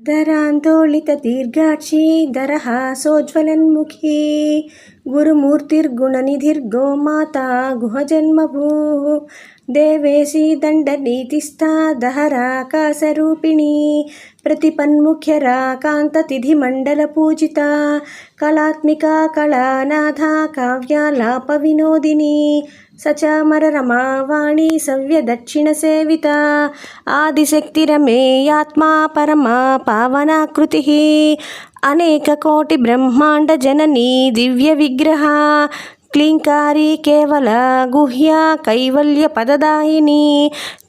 धरान्दोलितदीर्घाक्षी दरहासोज्ज्वलन्मुखी गुरुमूर्तिर्गुणनिधिर्गो माता गुहजन्मभूः देवेशी दण्डनीतिस्था दहराकाशरूपिणी प्रतिपन्मुख्यराकान्ततिथिमण्डलपूजिता कलात्मिका कलानाथा काव्यालापविनोदिनी सचामररमावाणी सव्यदक्षिणसेविता आदिशक्तिरमेयात्मा परमा पावनाकृतिः अनेककोटिब्रह्माण्डजननी दिव्यविग्रहा क्लीङ्कारी केवला गुह्या कैवल्यपददायिनी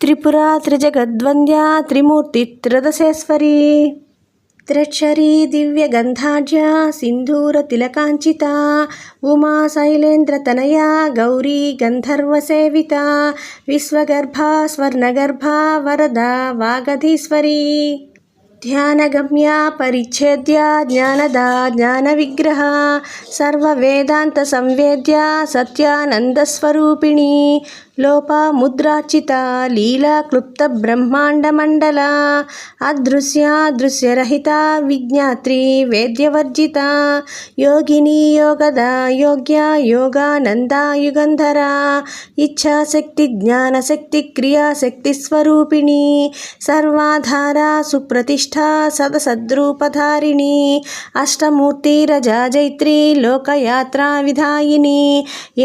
त्रिपुरा त्रिजगद्वन्द्या त्रिमूर्तित्रदशेश्वरी त्र्यक्षरी दिव्यगन्धाढ्या सिन्दूरतिलकाञ्चिता उमा शैलेन्द्रतनया गौरी गन्धर्वसेविता विश्वगर्भा स्वर्णगर्भा वरदा वागधीश्वरी ध्यानगम्या परिच्छेद्या ज्ञानदा ज्ञानविग्रहा सर्ववेदान्तसंवेद्या सत्यानन्दस्वरूपिणी लोपामुद्राचिता लीलाक्लुप्तब्रह्माण्डमण्डला अदृश्या दृश्यरहिता विज्ञात्री वेद्यवर्जिता योगिनी योगदा योग्या योगानन्दा युगन्धरा इच्छाशक्ति क्रियाशक्तिस्वरूपिणी सर्वाधारा सुप्रतिष्ठा सदसद्रूपधारिणी अष्टमूर्तिरजा जैत्री लोकयात्रा विधायिनी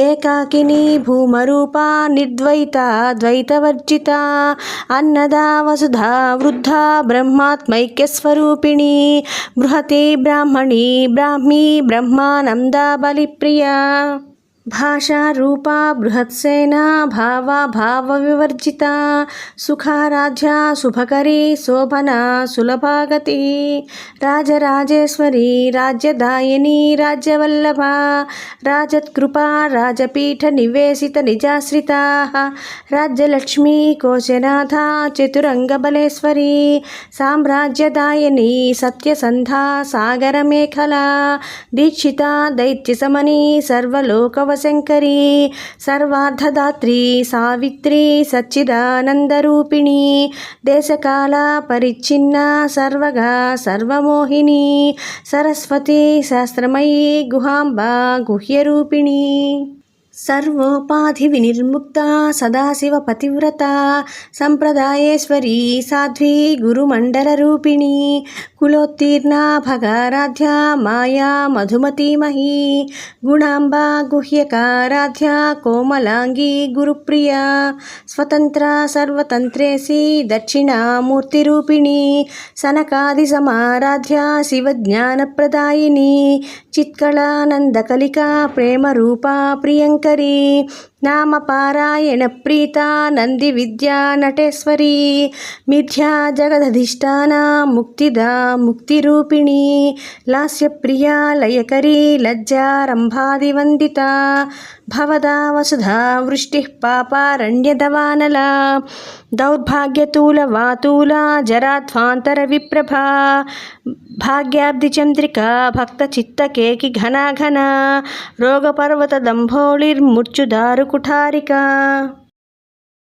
एकाकिनी भूमरूपा निर्द्वैता द्वैतवर्जिता अन्नदा वसुधा वृद्धा ब्रह्मात्मैक्यस्वरूपिणी बृहती ब्राह्मणी ब्राह्मी ब्रह्मानन्दा बलिप्रिया भाषा रूपा बृहत्सेना भावा भावविवर्जिता सुखाराध्या शुभकरी शोभना सुलभागति राजराजेश्वरी राज्यदायिनी राज्यवल्लभा राजत्कृपा राजपीठनिवेशितनिजाश्रिता राज्यलक्ष्मी कोशनाथा चतुरङ्गबलेश्वरी साम्राज्यदायिनी सत्यसन्धा सागरमेखला दीक्षिता दैत्यसमनी सर्वलोकवशङ्करी सर्वार्थदात्री सावित्री सच्चिदानन्दरूपिणी देशकाला परिच्छिन्ना सर्वगा सर्वमोहिनी सरस्वती सहस्रमयी गुहाम्बा गुह्यरूपिणी सर्वोपाधिविनिर्मुक्ता सदाशिवपतिव्रता सम्प्रदायेश्वरी साध्वी गुरुमण्डलरूपिणी कुलोत्तीर्णा भगाराध्या माया मधुमतीमही गुणाम्बा गुह्यकाराध्या कोमलांगी गुरुप्रिया स्वतन्त्रा सर्वतन्त्रेशी दक्षिणामूर्तिरूपिणी सनकादिसमाराध्या शिवज्ञानप्रदायिनी चित्कलानन्दकलिका प्रेमरूपा प्रियङ्करी नामपारायण प्रीता नंदी विद्या नटेश्वरी मिथ्या जगदधिष्ठाना मुक्तिदा मुक्तिरूपिणी लास्यप्रिया लयकरी लज्जारम्भादिवन्दिता भवदा वसुधा वृष्टिः पापारण्यदवानला दौर्भाग्यतूलवातूला जराध्वान्तरविप्रभा भाग्याब्धिचन्द्रिका भक्तचित्तकेकि घना घना रोगपर्वतदम्भोळिर्मूर्च्छुदारुकुठारिका